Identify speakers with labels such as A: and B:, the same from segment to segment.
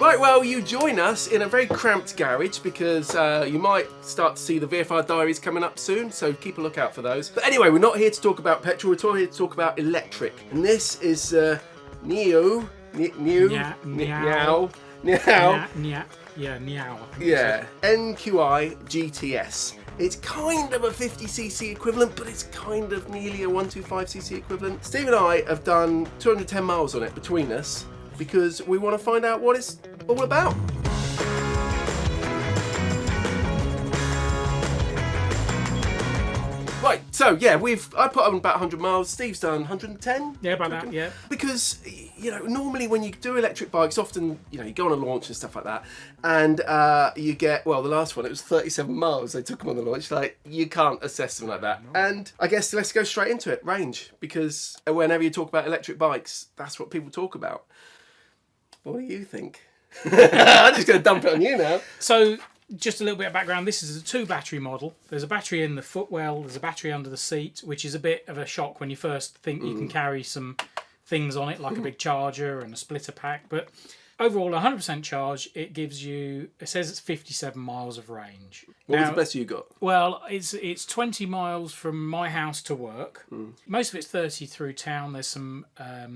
A: Right, well, you join us in a very cramped garage because you might start to see the VFR diaries coming up soon, so keep a lookout for those. But anyway, we're not here to talk about petrol, we're here to talk about electric. And this is Niu NQi GTS. It's kind of a 50cc equivalent, but it's kind of nearly a 125cc equivalent. Steve and I have done 210 miles on it between us because we want to find out what it's all about. Right, so yeah, I put on about 100 miles. Steve's done 110.
B: Yeah, about that. Yeah.
A: Because normally when you do electric bikes, often you go on a launch and stuff like that, and you get the last one it was 37 miles. They took them on the launch. Like you can't assess them like that. No. And I guess let's go straight into it. Range, because whenever you talk about electric bikes, that's what people talk about. What do you think? I'm just going to dump it on you now.
B: So, just a little bit of background. This is a 2-battery model. There's a battery in the footwell. There's a battery under the seat, which is a bit of a shock when you first think you can carry some things on it, like a big charger and a splitter pack. But overall, 100% charge, it says it's 57 miles of range.
A: What was the best you got?
B: Well, it's 20 miles from my house to work. Most of it's 30 through town. There's some a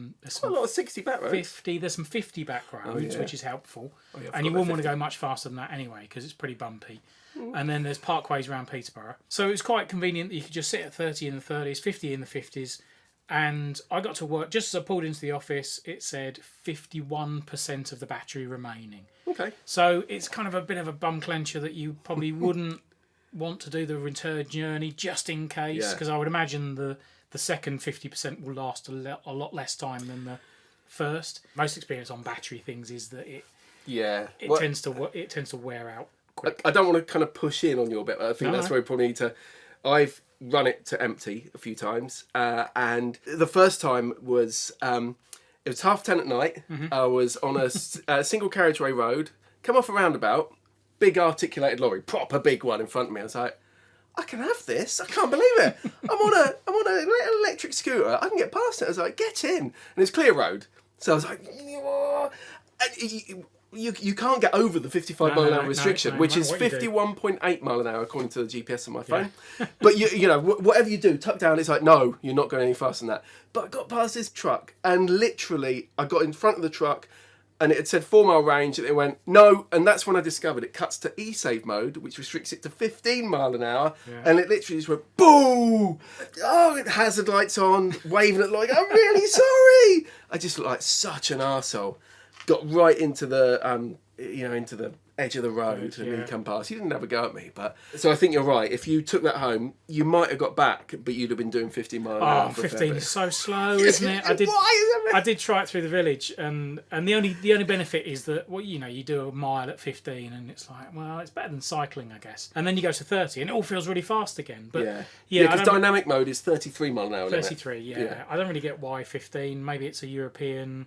A: lot of 60 back roads.
B: 50. There's some 50 back roads, which is helpful. And you wouldn't want to go much faster than that anyway, because it's pretty bumpy. And then there's parkways around Peterborough. So it's quite convenient that you could just sit at 30 in the 30s, 50 in the 50s. And I got to work, just as I pulled into the office, it said 51% of the battery remaining. Okay. So it's kind of a bit of a bum clencher that you probably wouldn't want to do the return journey just in case, because I would imagine the second 50% will last a lot less time than the first. Most experience on battery things is that it tends to wear out quick.
A: I don't want to kind of push in on your bit, but I think that's where we probably need to. I've run it to empty a few times, and the first time was it was 10:30 at night. I was on a single carriageway road, come off a roundabout, big articulated lorry, proper big one in front of me. I was like, I can have this. I can't believe it. I'm on an electric scooter. I can get past it. I was like, get in, and it's clear road. So I was like, You can't get over the 55 mile an hour restriction, which is 51.8 mile an hour according to the GPS on my phone. Yeah. But whatever you do, tuck down, it's like, no, you're not going any faster than that. But I got past this truck, and literally I got in front of the truck, and it had said 4 mile range, and it went no, and that's when I discovered it cuts to e-save mode, which restricts it to 15 mile an hour, and it literally just went boom. Oh, it hazard lights on, waving at like, I'm really sorry. I just looked like such an arsehole. Got right into the into the edge of the road, and then come past. He didn't have a go at me, but so I think you're right. If you took that home, you might have got back, but you'd have been doing 15 miles an hour.
B: Oh, 15 is so slow, isn't it? I did try it through the village, and the only benefit is that you do a mile at 15, and it's like, well, it's better than cycling, I guess. And then you go to 30, and it all feels really fast again. But because
A: dynamic mode is 33 mile an hour.
B: 33, yeah. I don't really get why 15. Maybe it's a European.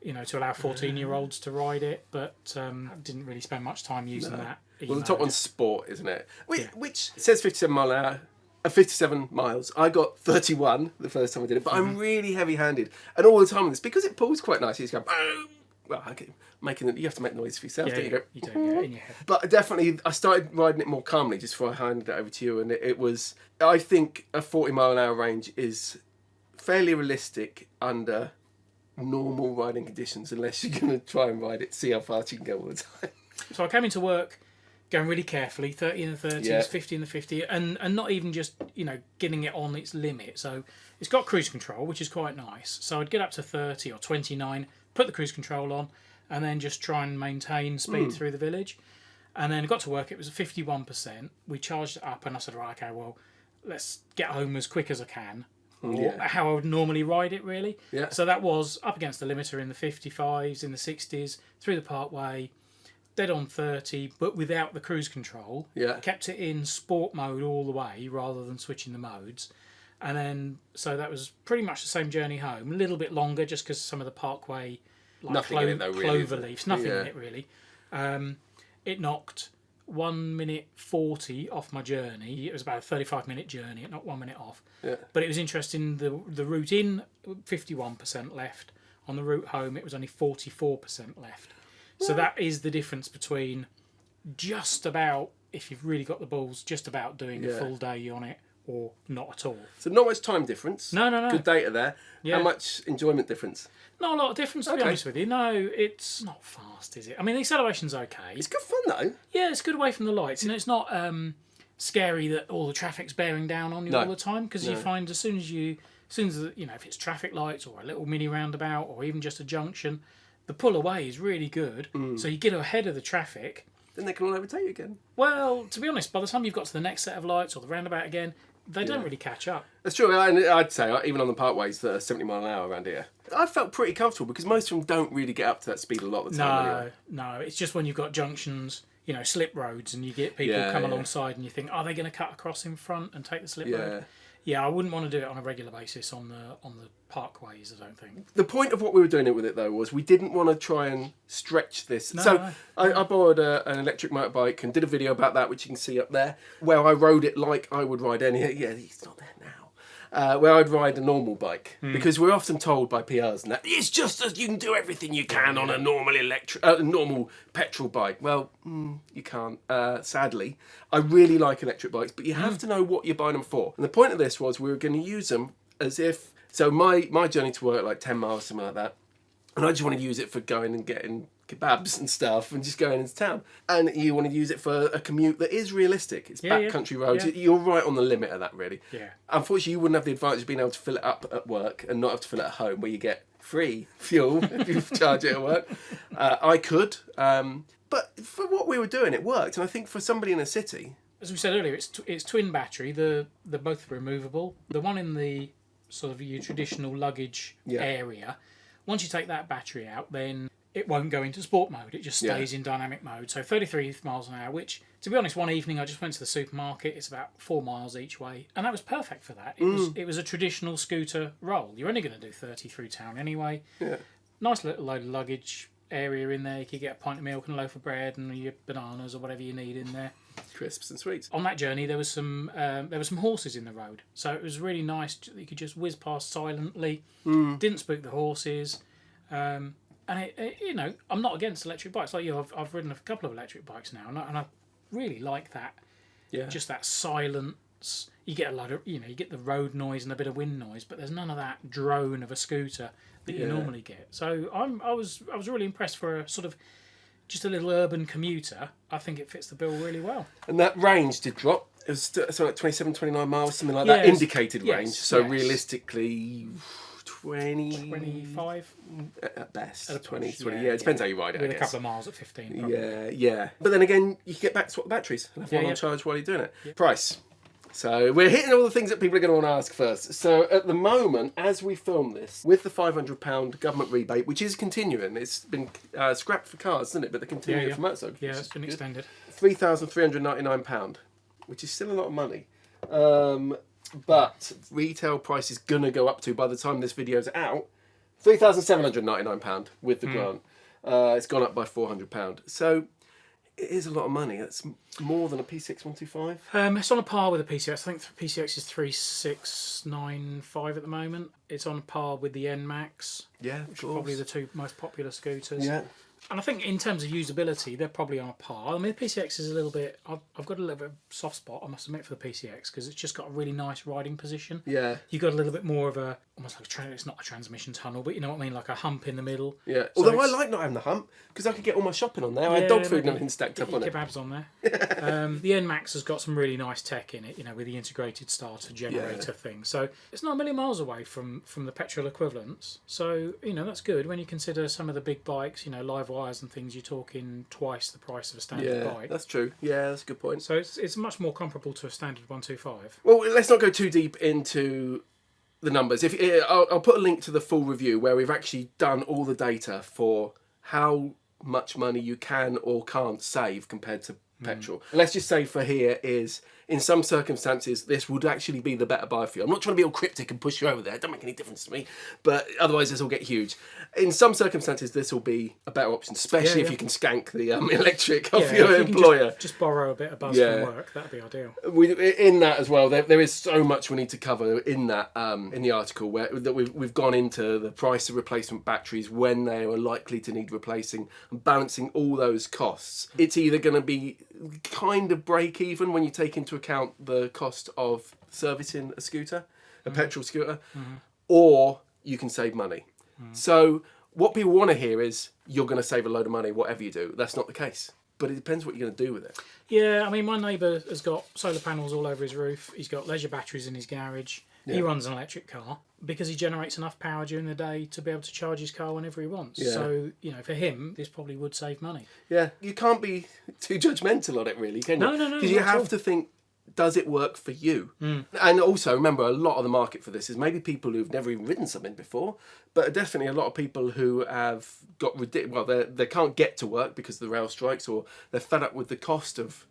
B: To allow 14-year-olds to ride it, but I didn't really spend much time using that.
A: Well, the top one's sport, isn't it? Which says 57 mile an hour, 57 miles. I got 31 the first time I did it, but I'm really heavy-handed, and all the time with this because it pulls quite nicely. You just go, well, you have to make noise for yourself. Don't you?
B: You do, in your head.
A: But definitely, I started riding it more calmly just before I handed it over to you, and it was. I think a 40 mile an hour range is fairly realistic under normal riding conditions, unless you're going to try and ride it, see how fast you can go all the time.
B: So I came into work going really carefully, 30 in the 30s, 50 in the 50, and not even just getting it on its limit. So it's got cruise control, which is quite nice. So I'd get up to 30 or 29, put the cruise control on, and then just try and maintain speed through the village. And then I got to work, it was 51%. We charged it up, and I said, right, okay, well, let's get home as quick as I can. Or how I would normally ride it, really. Yeah. So that was up against the limiter in the 55s, in the 60s, through the parkway, dead on 30, but without the cruise control. Yeah. Kept it in sport mode all the way, rather than switching the modes. And then, so that was pretty much the same journey home. A little bit longer, just because some of the parkway,
A: nothing in it though, really,
B: clover leaves, nothing in it really. It knocked 1 minute 40 off my journey. It was about a 35-minute journey. It knocked 1 minute off. Yeah. But it was interesting. The route in, 51% left. On the route home, it was only 44% left. So that is the difference between just about, if you've really got the balls, just about doing a full day on it, or not at all.
A: So not much time difference.
B: No.
A: Good data there.
B: Yeah.
A: How much enjoyment difference?
B: Not a lot of difference, to be honest with you. No, it's not fast, is it? I mean, the acceleration's okay.
A: It's good fun though.
B: Yeah, it's good away from the lights. It's not scary that all the traffic's bearing down on you all the time, because you find as soon as if it's traffic lights or a little mini roundabout or even just a junction, the pull away is really good. So you get ahead of the traffic.
A: Then they can all overtake you again.
B: Well, to be honest, by the time you've got to the next set of lights or the roundabout again, they don't really catch up.
A: That's true. I'd say, even on the parkways that are 70 mile an hour around here, I felt pretty comfortable because most of them don't really get up to that speed a lot of the time. Anyway.
B: No. It's just when you've got junctions, slip roads, and you get people come alongside and you think, are they going to cut across in front and take the slip road? Yeah, I wouldn't want to do it on a regular basis on the parkways, I don't think.
A: The point of what we were doing it with it, though, was we didn't want to try and stretch this. I borrowed an electric motorbike and did a video about that, which you can see up there, where I rode it like I would ride any... Yeah, he's not there now. Where I'd ride a normal bike. Because we're often told by PRs and that, it's just as you can do everything you can on a normal normal petrol bike. Well, you can't, sadly. I really like electric bikes, but you have to know what you're buying them for. And the point of this was we were going to use them as if... So my journey to work, like 10 miles, something like that, and I just want to use it for going and getting kebabs and stuff and just going into town. And you want to use it for a commute that is realistic. It's backcountry roads. Yeah. You're right on the limit of that, really. Yeah. Unfortunately, you wouldn't have the advantage of being able to fill it up at work and not have to fill it at home, where you get free fuel if you charge it at work. I could, but for what we were doing, it worked. And I think for somebody in a city...
B: As we said earlier, it's twin battery. They're both removable. The one in the sort of your traditional luggage area, once you take that battery out, then it won't go into sport mode. It just stays in dynamic mode. So 33 miles an hour, which, to be honest, one evening I just went to the supermarket. It's about 4 miles each way, and that was perfect for that. It was a traditional scooter roll. You're only going to do 30 through town anyway. Yeah. Nice little load of luggage area in there. You could get a pint of milk and a loaf of bread and your bananas or whatever you need in there.
A: Crisps and sweets.
B: On that journey, there were some horses in the road, so it was really nice that you could just whiz past silently. Didn't spook the horses, and I'm not against electric bikes. Like you, I've ridden a couple of electric bikes now, and I really like that. Yeah. Just that silence. You get a lot of, you get the road noise and a bit of wind noise, but there's none of that drone of a scooter that you normally get. So I was really impressed for a sort of just a little urban commuter. I think it fits the bill really well. And that range did drop. It was something like 27, 29 miles, something like that, indicated range. So realistically, 25 at best. At 20, it depends how you ride it. With a couple of miles at 15. Probably. Yeah. But then again, you can get back to swap the batteries and have one on charge while you're doing it. Yeah. Price. So we're hitting all the things that people are going to want to ask first. So at the moment, as we film this, with the £500 government rebate, which is continuing, it's been scrapped for cars, isn't it? But they're continuing for motorcycles. Yeah, it's been extended. £3,399, which is still a lot of money. But retail price is going to go up to, by the time this video's out, £3,799 with the grant. It's gone up by £400. So it is a lot of money. That's more than a PCX 125. It's on a par with a PCX. I think the PCX is 3695 at the moment. It's on par with the NMAX. Yeah, which are probably the two most popular scooters. Yeah. And I think in terms of usability, they're probably on a par. I mean, the PCX is a little bit... I've got a little bit of a soft spot, I must admit, for the PCX, because it's just got a really nice riding position. Yeah. You've got a little bit more of a... Almost like it's not a transmission tunnel, but you know what I mean? Like a hump in the middle. Yeah. So although I like not having the hump, because I could get all my shopping on there. I had dog food and everything stacked up on it. Kebabs on there. The NMAX has got some really nice tech in it, with the integrated starter generator thing. So it's not a million miles away from the petrol equivalents. So, that's good. When you consider some of the big bikes, live wires and things, you're talking twice the price of a standard bike. Yeah, that's true. Yeah, that's a good point. So it's much more comparable to a standard 125. Well, let's not go too deep into the numbers. I'll put a link to the full review where we've actually done all the data for how much money you can or can't save compared to
A: petrol. Let's just say for here is, in some circumstances, this would actually be the better buy for you. I'm not trying to be all cryptic and push you over there. It don't make any difference to me. But otherwise, this will get huge. In some circumstances, this will be a better option, especially if you can skank the electric off your employer.
B: Just borrow a bit of buzz from work. That'd be ideal.
A: In that as well, there is so much we need to cover in that in the article that we've gone into the price of replacement batteries, when they are likely to need replacing, and balancing all those costs. It's either going to be kind of break even when you take into account the cost of servicing a scooter, a petrol scooter, or you can save money. So what people want to hear is you're going to save a load of money whatever you do. That's not the case, but it depends what you're going to do with it.
B: Yeah, I mean, my neighbour has got solar panels all over his roof. He's got leisure batteries in his garage. Yeah. He runs an electric car because he generates enough power during the day to be able to charge his car whenever he wants. Yeah. So, for him, this probably would save money. Yeah, you can't be too judgmental on it, really, can you? No. Because you have to think, does it work for you? And also, remember, a lot of the market for this is maybe people who've never even ridden something before, but definitely a lot of people who have got they can't get to work because of the rail strikes, or they're fed up with the cost of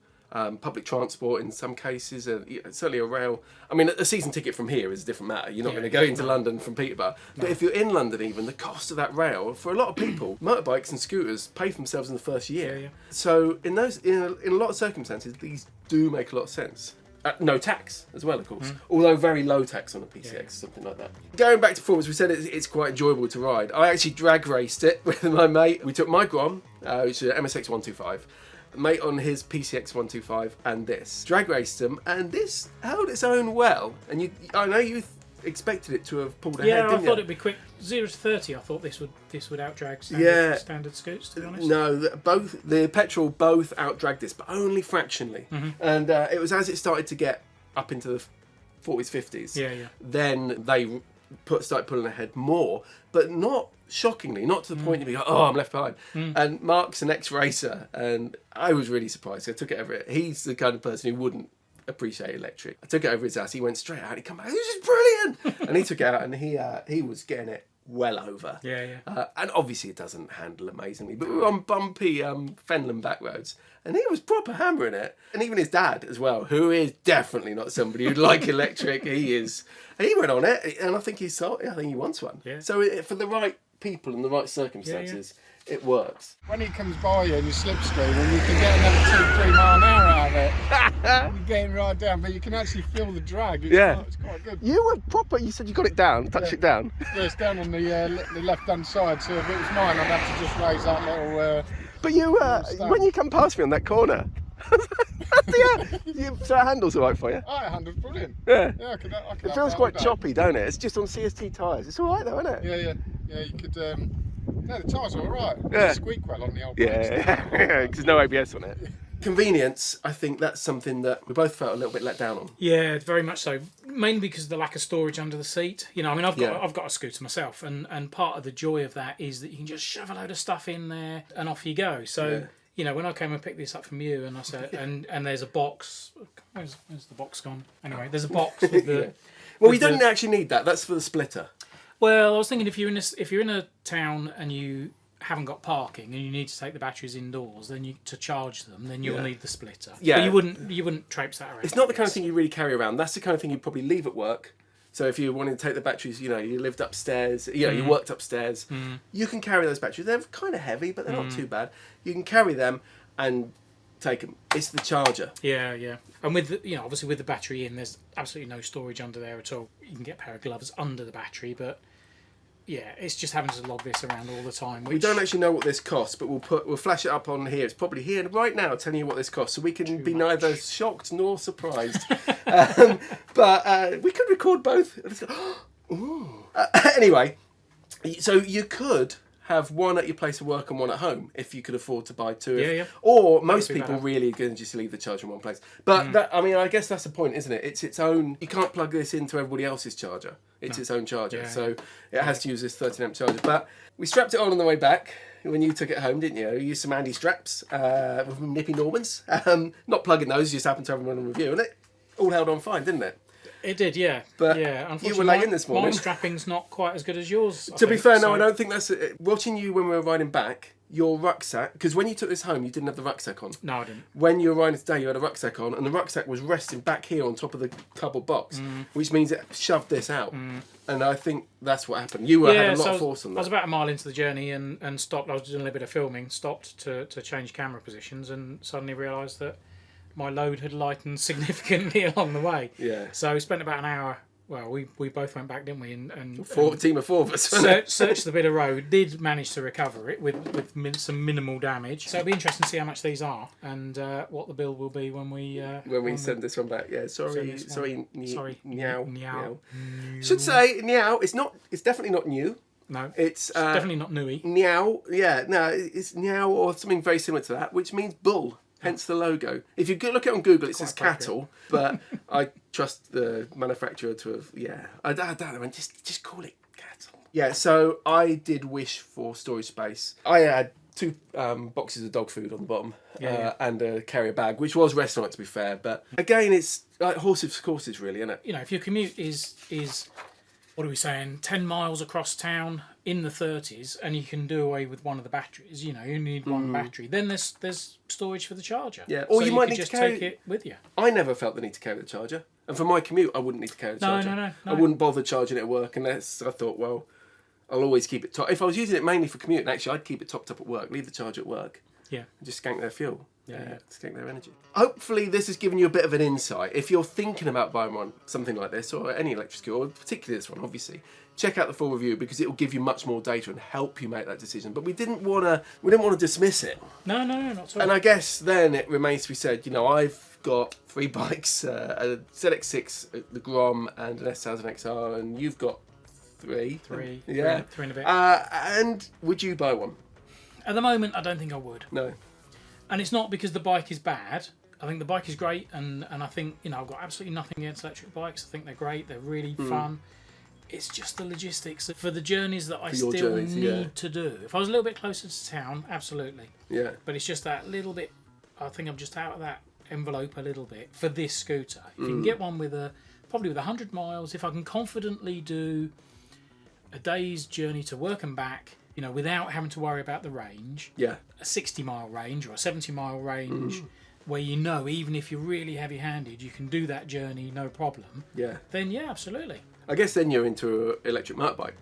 B: public transport in some cases, certainly a rail. I mean, a season ticket from here is a different matter. You're not going to go into London from Peterborough. No. But if you're in London even, the cost of that rail, for a lot of people, motorbikes and scooters pay for themselves in the first year. Yeah. So in a lot of circumstances, these do make a lot of sense. No tax as well, of course. Although very low tax on a PCX, something like that. Going back to performance, we said it's quite enjoyable to ride. I actually drag raced it with my mate. We took my Grom, which is an MSX 125, mate on his PCX 125, and this. Drag raced them, and this held its own well. And I know you expected it to have pulled ahead, didn't you? Yeah, I thought it'd be quick. 0 to 30, I thought this would outdrag standard scoots, to be honest. No, the petrol both outdragged this, but only fractionally. And it was as it started to get up into the 40s, 50s, then they started pulling ahead more, but not shockingly, not to the point of being like, oh, I'm left behind. And Mark's an ex-racer, and I was really surprised. I took it over. He's the kind of person who wouldn't appreciate electric. I took it over his ass. He went straight out. He come back. This is brilliant. And he took it out, and he was getting it well over. And obviously it doesn't handle amazingly, but we were on bumpy Fenland back roads, and he was proper hammering it. And even his dad as well, who is definitely not somebody who'd like electric. He went on it, and I think he wants one. So for the right people in the right circumstances, it works.
C: When he comes by you and you slipstream, and you can get another 2-3 mile an hour out of it. You're getting right down, but you can actually feel the drag. It's quite good.
A: You were proper. You said you got it down, touch it down.
C: Yeah, it's down on the left-hand side. So if it was mine, I'd have to just raise that little.
A: But you, when you come past me on that corner, so it handles all right for you?
C: Oh, it handles brilliant.
A: Yeah.
C: I can
A: it feels quite choppy, don't it? It's just on CST tyres. It's all right though, isn't
C: it? Yeah. You could. No, the tyres are all right. They squeak well on the old bikes.
A: Because there's no ABS on it. Convenience, I think that's something that we both felt a little bit let down on. Yeah, very much so. Mainly because of the lack of storage under the seat. I've got a scooter myself, and part of the joy of that is that you can just shove a load of stuff in there and off you go. So, when I came and picked this up from you, and I said, and there's a box. Where's the box gone? Anyway, there's a box with the. Well, we don't actually need that. That's for the splitter. Well, I was thinking if you're in a town and you haven't got parking and you need to take the batteries indoors, then to charge them, then you'll need the splitter. Yeah, but you wouldn't traipse that around. It's not the kind of thing you really carry around. That's the kind of thing you'd probably leave at work. So if you wanted to take the batteries, you lived upstairs, you worked upstairs, you can carry those batteries. They're kind of heavy, but they're not too bad. You can carry them and take them. It's the charger. Yeah. And with obviously with the battery in, there's absolutely no storage under there at all. You can get a pair of gloves under the battery, but it's just having to log this around all the time. We don't actually know what this costs, but we'll flash it up on here. It's probably here right now telling you what this costs, so we can be neither shocked nor surprised. But we could record both. Anyway, so you could have one at your place of work and one at home if you could afford to buy two. Or most people really are going to just leave the charger in one place. But I guess that's the point, isn't it? It's its own. You can't plug this into everybody else's charger. It's its own charger, so it has to use this 13 amp charger. But we strapped it on the way back when you took it home, didn't you? You used some Andy straps with nippy Normans. Not plugging those, just happened to have one on review, and it all held on fine, didn't it? It did, yeah. But unfortunately, you were late in this morning. My strapping's not quite as good as yours. To be fair, no, I don't think that's... Watching you when we were riding back, your rucksack, because when you took this home, you didn't have the rucksack on.
B: No, I didn't.
A: When you were riding today, you had a rucksack on, and the rucksack was resting back here on top of the cardboard box, which means it shoved this out. And I think that's what happened. You had a lot of force on that.
B: I was about a mile into the journey and stopped. I was doing a little bit of filming, stopped to change camera positions, and suddenly realised that my load had lightened significantly along the way.
A: Yeah.
B: So we spent about an hour. Well, we both went back, didn't we? And
A: team of 4 of us.
B: Searched the bit of road. Did manage to recover it with some minimal damage. So it'll be interesting to see how much these are and what the bill will be when we
A: send this one back. Yeah, sorry,
B: Niao.
A: Should say Niao. It's definitely not new.
B: No,
A: it's
B: definitely not Nui.
A: Niao. Yeah, no, it's Niao or something very similar to that, which means bull. Hence the logo. If you look it on Google, it says cattle, but I trust the manufacturer to have. Yeah, I don't know. Just call it cattle. Yeah. So I did wish for storage space. I had 2 boxes of dog food on the bottom and a carrier bag, which was restaurant to be fair. But again, it's like horses for courses, really, isn't it?
B: You know, if your commute is what are we saying, 10 miles across town in the 30s, and you can do away with one of the batteries, you know, you need one battery, then there's storage for the charger.
A: Yeah, or
B: so
A: you might need
B: just
A: to carry
B: take it with you.
A: I never felt the need to carry the charger. And for my commute, I wouldn't need to carry the charger.
B: No.
A: I wouldn't bother charging it at work unless I thought, well, I'll always keep it top. If I was using it mainly for commuting, actually, I'd keep it topped up at work, leave the charger at work.
B: Yeah.
A: And just skank their fuel.
B: Yeah.
A: Skank their energy. Hopefully this has given you a bit of an insight. If you're thinking about buying something like this, or any electric scooter, or particularly this one, obviously, check out the full review because it will give you much more data and help you make that decision. But we didn't want to dismiss it.
B: No, not at all.
A: And I guess then it remains to be said, you know, I've got 3 bikes, a ZX6, the Grom, and an S1000 XR, and you've got 3.
B: 3.
A: Yeah.
B: 3 and a bit.
A: And would you buy one?
B: At the moment, I don't think I would.
A: No.
B: And it's not because the bike is bad. I think the bike is great, and I think, you know, I've got absolutely nothing against electric bikes. I think they're great. They're really fun. It's just the logistics for the journeys that I still need to do. If I was a little bit closer to town, absolutely. Yeah. But it's just that little bit. I think I'm just out of that envelope a little bit for this scooter. If you can get one probably with 100 miles, if I can confidently do a day's journey to work and back, you know, without having to worry about the range. Yeah. A 60-mile range or a 70-mile range, where you know, even if you're really heavy-handed, you can do that journey no problem. Yeah. Then yeah, absolutely.
A: I guess then you're into electric motorbike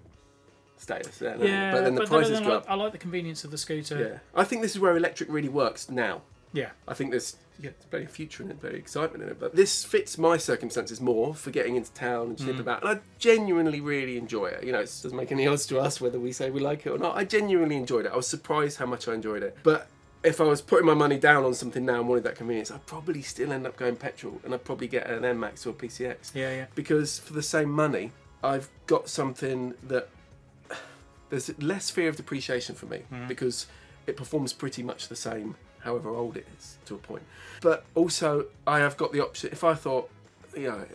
A: status. But then the prices go up.
B: I like the convenience of the scooter.
A: Yeah. I think this is where electric really works now.
B: Yeah.
A: I think there's very future in it, very excitement in it. But this fits my circumstances more for getting into town and snip about. And I genuinely really enjoy it. You know, it doesn't make any odds to us whether we say we like it or not. I genuinely enjoyed it. I was surprised how much I enjoyed it. But if I was putting my money down on something now and wanted that convenience, I'd probably still end up going petrol, and I'd probably get an NMAX or a PCX.
B: Yeah.
A: Because for the same money, I've got something that there's less fear of depreciation for me because it performs pretty much the same however old it is to a point. But also I have got the option, if I thought, you know,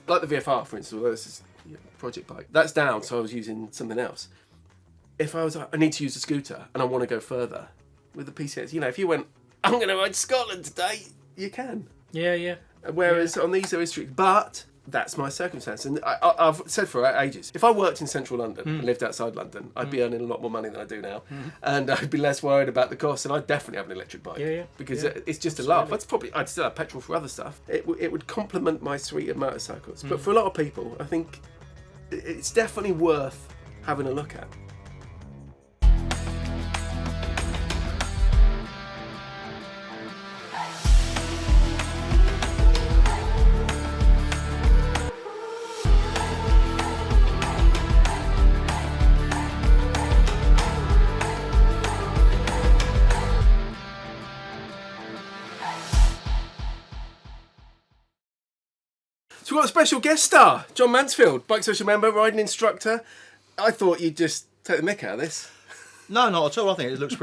A: like the VFR for instance, although this is a project bike, that's down, so I was using something else. If I need to use a scooter and I want to go further with the PCX, you know, if you went, I'm going to ride Scotland today, you can.
B: Yeah.
A: Whereas on these are restricted, but that's my circumstance. And I've said for ages, if I worked in central London and lived outside London, I'd be earning a lot more money than I do now. And I'd be less worried about the cost, and I'd definitely have an electric bike. Because it's just a laugh. I'd still have petrol for other stuff. It would complement my suite of motorcycles. But for a lot of people, I think it's definitely worth having a look at. So we've got a special guest star, John Mansfield, Bike Social member, riding instructor. I thought you'd just take the mick out of this.
D: No, not at all. I think it looks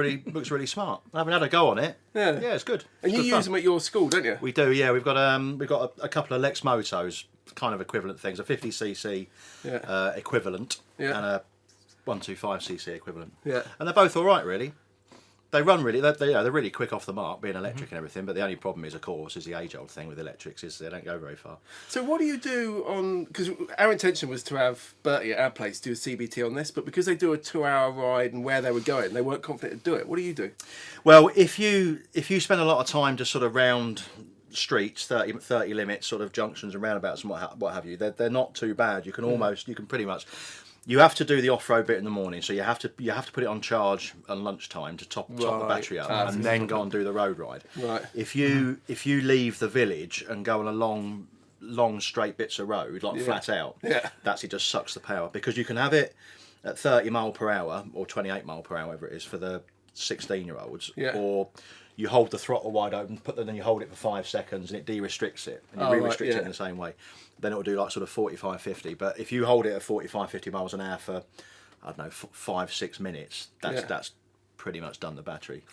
D: really smart. I haven't had a go on it. Yeah, it's good.
A: And you use them at your school, don't you?
D: We do. Yeah, we've got a couple of Lex Motos, kind of equivalent things, a 50cc equivalent and a 125cc equivalent. Yeah, and they're both all right, really. They run really. They're really quick off the mark, being electric and everything. But the only problem is, of course, is the age-old thing with electrics is they don't go very far.
A: So what do you do on? Because our intention was to have Bertie at our place do a CBT on this, but because they do a 2-hour ride and where they were going, they weren't confident to do it. What do you do?
D: Well, if you spend a lot of time just sort of round streets, 30 limits, sort of junctions and roundabouts and what have you, they're not too bad. You can pretty much. You have to do the off-road bit in the morning, so you have to put it on charge at lunchtime to top the battery up, and then go and do the road ride.
A: Right.
D: If you leave the village and go on a long straight bits of road, like flat out, it just sucks the power, because you can have it at 30 mile per hour or 28 mile per hour, whatever it is, for the 16-year-olds, or you hold the throttle wide open, then you hold it for 5 seconds and it de-restricts it, and you re-restrict it in the same way. Then it'll do like sort of 45, 50. But if you hold it at 45, 50 miles an hour for, I don't know, 5-6 minutes, that's pretty much done the battery.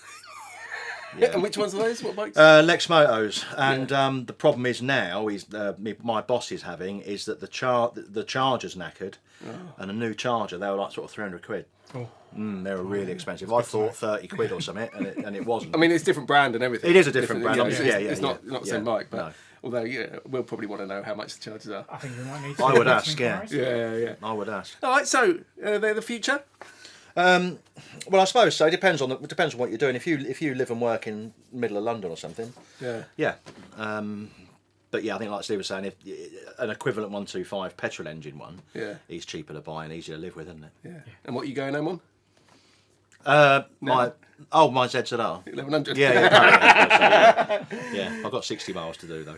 A: Yeah. And which ones are those? What bikes?
D: Lex Motos. And the problem is now, my boss is having, is that the charger's knackered, and a new charger, they were like sort of 300 quid.
B: Oh.
D: They were really expensive. I thought 30 quid or something, and it wasn't.
A: I mean, it's different brand and everything.
D: It is a different brand.
A: It's not the same bike, but
D: no.
A: Although, we'll probably want to know how much the charges are.
B: I think we might need to.
D: I would ask,
A: Yeah.
D: I would ask.
A: All right, so they're the future.
D: Well, I suppose so. It depends on what you're doing. If you live and work in the middle of London or something, yeah. But yeah, I think like Steve was saying, if an equivalent 125 petrol engine one, is cheaper to buy and easier to live with, isn't it?
A: Yeah. And what are you going home on?
D: My ZZR.
A: 1100.
D: Yeah. I've got 60 miles to do though.